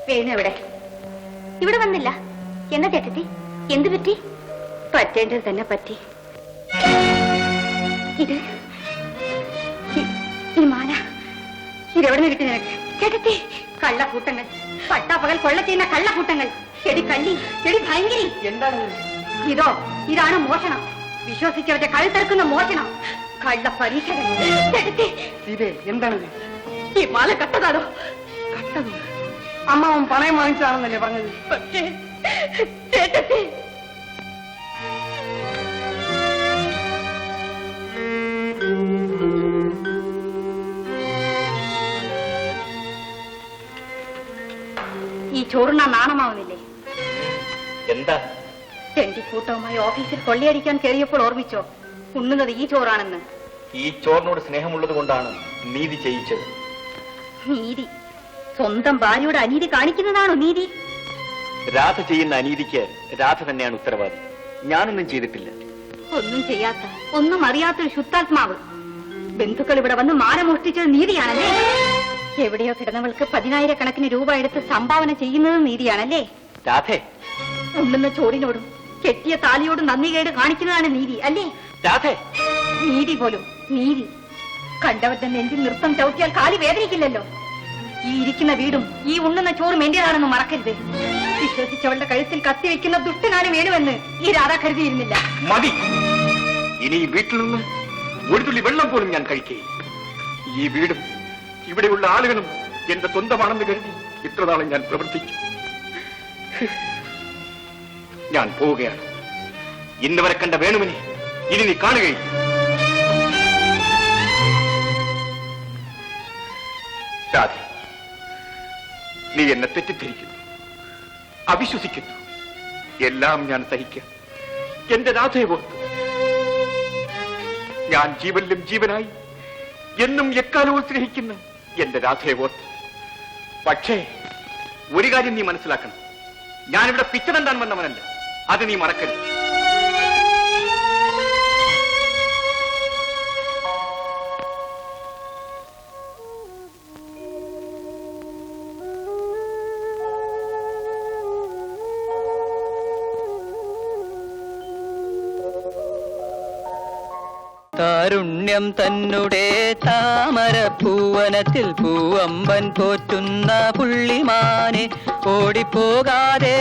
വേണു എവിടെ? ഇവിടെ വന്നില്ല. എന്താ ചേട്ടത്തി, എന്ത് പറ്റി? പറ്റേണ്ടത് തന്നെ പറ്റി. ഇത് ഈ മാല ഇതെവിടെ നിന്ന് കിട്ടി നിനക്ക്? ചേട്ടത്തി, കള്ളക്കൂട്ടങ്ങൾ, പട്ടാപ്പകൽ കൊള്ള ചെയ്യുന്ന കള്ളക്കൂട്ടങ്ങൾ. എടി കള്ളി, എടി ഭയങ്കരി. എന്താണ് ഇതാണ് മോഷണം. വിശ്വസിച്ചവരുടെ കഴുത്തെറുക്കുന്ന മോഷണം. കള്ള പരീക്ഷകൾ. ചേട്ടത്തി, എന്താണ് ഈ മാല കട്ടതാണോ? കട്ടത് അമ്മാവൻ പണയം വാങ്ങിച്ചതാണെന്നല്ലേ പറഞ്ഞത്? പക്ഷേ ചേട്ടത്തി, ഈ ചോറുണ്ണാൻ നാണമാവുന്നില്ലേ? എന്താ? എന്റെ കൂട്ടവുമായി ഓഫീസിൽ കൊള്ളയടിക്കാൻ കയറിയപ്പോൾ ഓർമ്മിച്ചോ ഉണ്ണുന്നത് ഈ ചോറാണെന്ന്? ഈ ചോറിനോട് സ്നേഹമുള്ളത് കൊണ്ടാണ് നീതി ചെയ്യിച്ചത്. നീതി? സ്വന്തം ഭാര്യയോട് അനീതി കാണിക്കുന്നതാണോ നീതി? രാധ ചെയ്യുന്ന അനീതിക്ക് രാധ തന്നെയാണ് ഉത്തരവാദി. ഞാനൊന്നും ചെയ്തിട്ടില്ല. ഒന്നും ചെയ്യാത്ത, ഒന്നും അറിയാത്തൊരു ശുദ്ധാത്മാവ്. ബന്ധുക്കൾ ഇവിടെ വന്ന് മാല മോഷ്ടിച്ചത് നീതിയാണല്ലേ? എവിടെയോ കിടന്നവൾക്ക് 10,000 രൂപ എടുത്ത് സംഭാവന ചെയ്യുന്നത് നീതിയാണല്ലേ? രാധേ, ഉണ്ണുന്ന ചോറിനോടും കെട്ടിയ താലിയോടും നന്ദികേട് കാണിക്കുന്നതാണ് നീതി അല്ലേ? രാധേ, നീതി പോലും നീതി. കണ്ടവരുടെ നെഞ്ചിൽ നൃത്തം ചവിട്ടിയാൽ കാലി വേദനിക്കില്ലല്ലോ. ഈ ഇരിക്കുന്ന വീടും ഈ ഉണ്ണുന്ന ചോറും എന്റേതാണെന്ന് മറക്കരുത്. വിശ്വസിച്ചവളുടെ കഴുത്തിൽ കത്തിവെക്കുന്ന ദുഷ്ടനാണ് വേണുവെന്ന് ഈ രാധ കരുതിയിരുന്നില്ല. മതി. ഇനി ഈ വീട്ടിൽ നിന്ന് ഒരു തുള്ളി വെള്ളം പോലും ഞാൻ കഴിക്കുകയില്ല. ഈ വീടും ഇവിടെയുള്ള ആളുകളും എന്റെ സ്വന്തമാണെന്ന് കരുതി ഇത്രനാളും ഞാൻ പ്രവർത്തിച്ചു. ഞാൻ പോവുകയാണ്. ഇന്ന് വരെ കണ്ട വേണുവിനെ ഇനി നീ കാണുകയില്ല. രാധ, നീ എന്നെ തെറ്റിദ്ധരിക്കുന്നു, അവിശ്വസിക്കുന്നു. എല്ലാം ഞാൻ സഹിക്കാം. എന്റെ രാധയെ ഓർത്ത് ഞാൻ ജീവനിലും ജീവനായി എന്നും എക്കാലവും സ്നേഹിക്കുന്ന എന്റെ രാധയെ ഓർത്ത്. പക്ഷേ ഒരു കാര്യം നീ മനസ്സിലാക്കണം, ഞാനിവിടെ പിച്ചതണ്ടാൻ വന്നവനല്ല. അത് നീ മറക്കരുത്. താരുണ്യം തന്നെ താമരപ്പൂവനത്തിൽ പൂവമ്പൻ പോറ്റുന്ന പുള്ളിമാനെ ഓടിപ്പോകാതെ